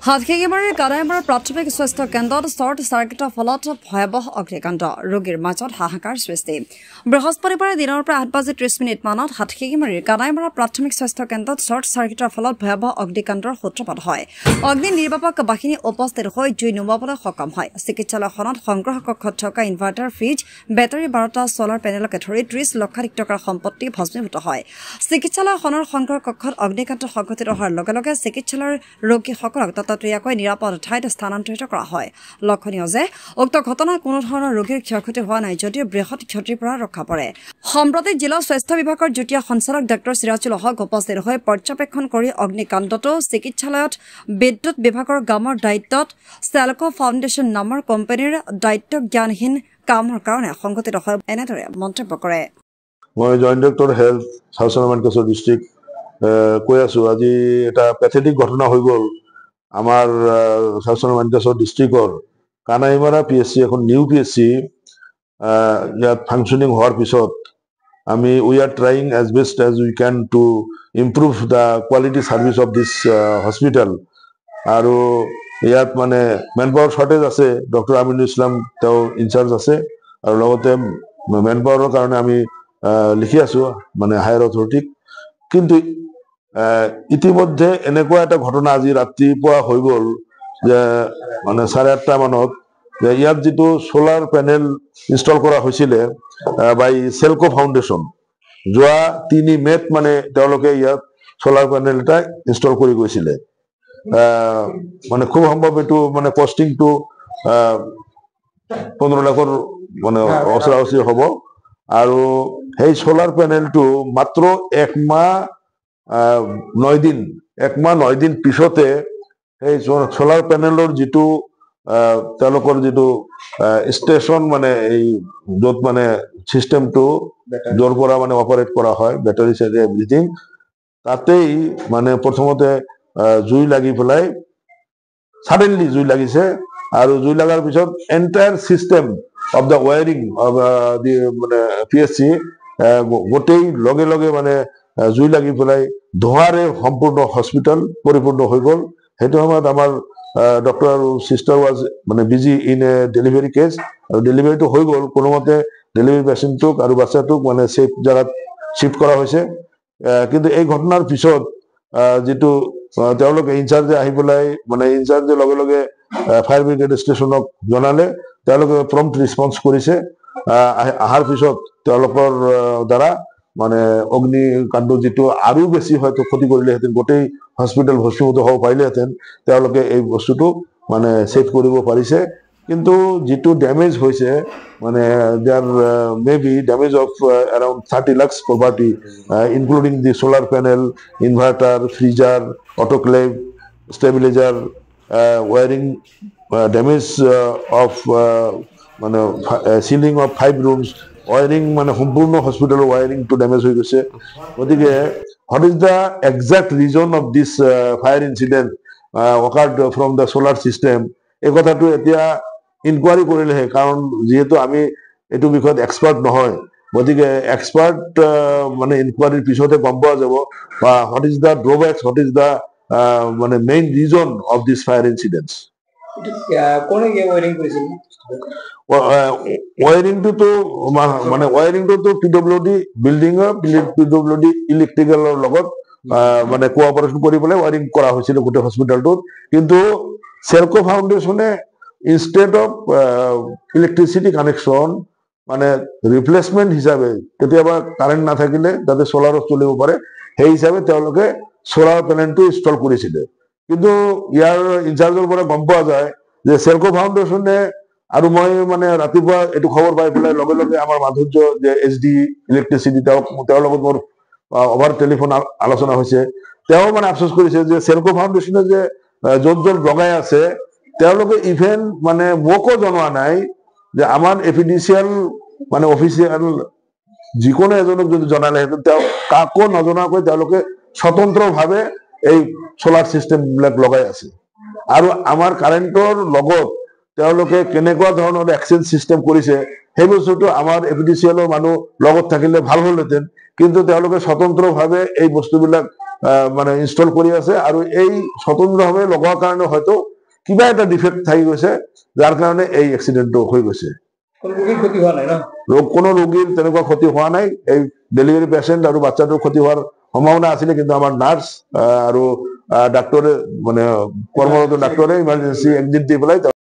হাতখেঙিমাৰীৰ কানাইমাৰা প্ৰাথমিক স্বাস্থ্য কেন্দ্ৰত শ্বৰ্ট চাৰ্কিটৰ ফলত ভয়াৱহ অগ্নিকাণ্ড ৰোগীৰ মাজত হাহাকাৰ সৃষ্টি বৃহস্পতিবাৰে দিনৰ পৰা 8:30 মানত হাতখেঙিমাৰীৰ কানাইমাৰা প্ৰাথমিক স্বাস্থ্য কেন্দ্ৰত শ্বৰ্ট চাৰ্কিটৰ ফলত ভয়াৱহ অগ্নিকাণ্ডৰ সূত্ৰপাত হয় অগ্নি নিৰ্বাপক বাহিনী উপস্থিত হৈ জুই নুমুৱাবলৈ সক্ষম হয় চিকিৎসালয়খনত সংগ্ৰহ কক্ষত থকা ইনভাৰ্টাৰ ফ্ৰিজ বেটাৰী 12টা ছলাৰ পেনেলকে ধৰি 30 লক্ষাধিক টকাৰ সম্পত্তি ভস্মীভূত হয় চিকিৎসালয়খনৰ সংগ্ৰহ কক্ষত অগ্নিকাণ্ড সংঘটিত হোৱাৰ লগে লগে চিকিৎসালয়ৰ ৰোগীসকলক ততাতৈয়াকৈ নিৰাপদ ঠাইত স্থানান্তৰিত কৰা হয় লক্ষণীয় যে উক্ত ঘটনাত কোনো ধৰণৰ ৰোগীৰ ক্ষয়ক্ষতি হোৱা নাই যদিও বৃহৎ ক্ষতিৰ পৰা ৰক্ষা পৰে সম্প্ৰতি জিলা স্বাস্থ্য বিভাগৰ যুটীয়া সঞ্চালক ডক্টৰ সিৰাজুল হক উপস্থিত হৈ পৰ্যবেক্ষণ কৰি অগ্নিকাণ্ডটো চিকিৎসালয়ত বিদ্যুৎ বিভাগৰ কামৰ দায়িত্বত ছেলকো ফাউণ্ডেশ্যন নামৰ কোম্পানীৰ দায়িত্ব জ্ঞানহীন কামৰ কাৰণে সংঘটিত হয় এনেদৰে মন্তব্য কৰে মই joint director health south district কৈ আছো আজি এটা পেথেটিক ঘটনা হৈ গ'ল আমাৰ সাউথ ডিষ্ট্ৰিক্টৰ কানাইমাৰা PSC এখন নিউ PSC ইয়াত ফাংচনিং হোৱাৰ পিছত আমি we are trying as best as we can to improve the quality service of this hospital আৰু ইয়াত মানে মেন পাৱাৰ শ্বৰ্টেজ আছে ডক্টৰ আমিনুল ইছলাম তেওঁ ইনচাৰ্জ আছে আৰু লগতে মেন পাৱাৰৰ কাৰণে আমি লিখি আছো মানে হায়াৰ অথৰিটিক কিন্তু ইতিমধ্যে এনেকুৱা এটা ঘটনা আজি ৰাতিপুৱা হৈ গ'ল যে মানে 8:30 মানত যে ইয়াত যিটো সোলাৰ পেনেল ইনষ্টল কৰা হৈছিলে বাই ছেলকো ফাউণ্ডেশ্যন যোৱা 3 মেত মানে তেওঁলোকে ইয়াত সোলাৰ পেনেল এটা ইনষ্টল কৰি গৈছিলে মানে খুব সম্ভৱ এইটো মানে কষ্টিংটো 15 লাখৰ মানে ওচৰা-ওচৰি হ'ব আৰু সেই সোলাৰ পেনেলটো মাত্ৰ 1 মাহ 9 দিন পিছতে এই সোলাৰ পেনেলৰ যিটো তেওঁলোকৰ যিটো ষ্টেচন মানে এই য'ত মানে চিষ্টেমটো য'ৰ পৰা মানে অপাৰেট কৰা হয় বেটাৰী চাইড এভৰিথিং তাতেই মানে প্ৰথমতে জুই লাগি পেলাই ছাডেনলি জুই লাগিছে আৰু জুই লগাৰ পিছত entire system of the wiring of the মানে PSC গোটেই লগে লগে মানে জুই লাগি পেলাই ধোঁৱাৰে সম্পূৰ্ণ হস্পিটেল পৰিপূৰ্ণ হৈ গ'ল সেইটো সময়ত আমাৰ ডক্টৰ আৰু চিষ্টাৰ ৱাজ মানে busy in a delivery case আৰু ডেলিভাৰীটো হৈ গ'ল কোনোমতে ডেলিভাৰী পেচেণ্টটোক আৰু বাচ্চাটোক মানে ছেফ জেগাত শ্বিফ্ট কৰা হৈছে কিন্তু এই ঘটনাৰ পিছত যিটো তেওঁলোকে ইনচাৰ্জে আহি পেলাই মানে ইনচাৰ্জে লগে লগে ফায়াৰ ব্ৰিগেড ষ্টেচনক জনালে তেওঁলোকে প্ৰম্পট ৰেছপন্স কৰিছে অহাৰ পিছত তেওঁলোকৰ দ্বাৰা মানে অগ্নিকাণ্ড যিটো আৰু বেছি হয়তো ক্ষতি কৰিলেহেঁতেন গোটেই হস্পিটেল ভস্মীভূত হ'ব পাৰিলেহেঁতেন তেওঁলোকে এই বস্তুটো মানে ছেভ কৰিব পাৰিছে কিন্তু যিটো ডেমেজ হৈছে মানে there may be damage of around 30 lakhs property including the solar panel inverter freezer autoclave stabilizer wiring damage of মানে ceiling of 5 rooms wiring মানে সম্পূৰ্ণ হস্পিটেলৰ wiringটো ডেমেজ হৈ গৈছে গতিকে what is the exact reason of this fire incident occurred from the solar system এই কথাটো এতিয়া ইনকুৱাৰী কৰিলেহে কাৰণ যেহেতু আমি এইটো বিষয়ত এক্সপাৰ্ট নহয় গতিকে এক্সপাৰ্ট মানে ইনকুৱাৰীৰ পিছতে গম পোৱা যাব বা what is the drawbacks what is the মানে main reason of this fire incidents কোনে কি ওয়াৰিং কৰেছিল ওয়াৰিংটো মানে ওয়াৰিংটো PWD বিল্ডিং PWD ইলেক্ট্ৰিকেলৰ লগত মানে কোঅপাৰেচন কৰি পেলাই ওয়াৰিং কৰা হৈছিল গোটেই হস্পিটেলটোত কিন্তু সেলকো ফাউণ্ডেশ্যনে ইনষ্টেড অফ ইলেক্ট্ৰিচিটি কানেকশ্যন মানে ৰিপ্লেচমেণ্ট হিচাপে কেতিয়াবা কাৰেণ্ট নাথাকিলে যাতে সোলাৰত চলিব পাৰে সেই হিচাপে তেওঁলোকে সোলাৰ পেনেলটো ইনষ্টল কৰিছিলে কিন্তু ইয়াৰ ইনচাৰ্জৰ পৰা গম পোৱা যায় যে সেলকো ফাউণ্ডেশ্যনে আৰু মই মানে ৰাতিপুৱা এইটো খবৰ পাই পেলাই লগে লগে আমাৰ মাধুৰ্য যে SD ইলেক্ট্ৰিচিটি তেওঁৰ লগত মোৰ অভাৰ টেলিফোন আলোচনা হৈছে তেওঁ মানে আফচোস কৰিছে যে সেলকো ফাউণ্ডেশ্যনে যে য'ত য'ত লগাই আছে তেওঁলোকে ইভেন মানে মোকো জনোৱা নাই যে আমাৰ এফিডিচিয়েল মানে অফিচিয়েল যিকোনো এজনক যদি জনালেহেঁতেন তেওঁ কাকো নজনাকৈ তেওঁলোকে স্বতন্ত্ৰভাৱে এই সোলাৰ চিষ্টেমবিলাক লগাই আছে আৰু আমাৰ কাৰেণ্টৰ লগত তেওঁলোকে কেনেকুৱা ধৰণৰ এক্সচেঞ্জ চিষ্টেম কৰিছে সেই বস্তুটো আমাৰ এফিডিচিয়েলৰ মানুহ লগত থাকিলে ভাল হ'লহেঁতেন কিন্তু তেওঁলোকে স্বতন্ত্ৰভাৱে এই বস্তুবিলাক মানে ইনষ্টল কৰি আছে আৰু এই স্বতন্ত্ৰভাৱে লগোৱাৰ কাৰণে হয়তো কিবা এটা ডিফেক্ট থাকি গৈছে যাৰ কাৰণে এই এক্সিডেণ্টটো হৈ গৈছে কোনো ৰোগীৰ তেনেকুৱা ক্ষতি হোৱা নাই এই ডেলিভাৰী পেচেণ্ট আৰু বাচ্চাটোৰ ক্ষতি হোৱাৰ সম্ভাৱনা আছিলে কিন্তু আমাৰ নাৰ্ছ আৰু ডাক্তৰে মানে কৰ্মৰত ডাক্তৰে ইমাৰ্জেঞ্চি এক্সিট দি পেলাই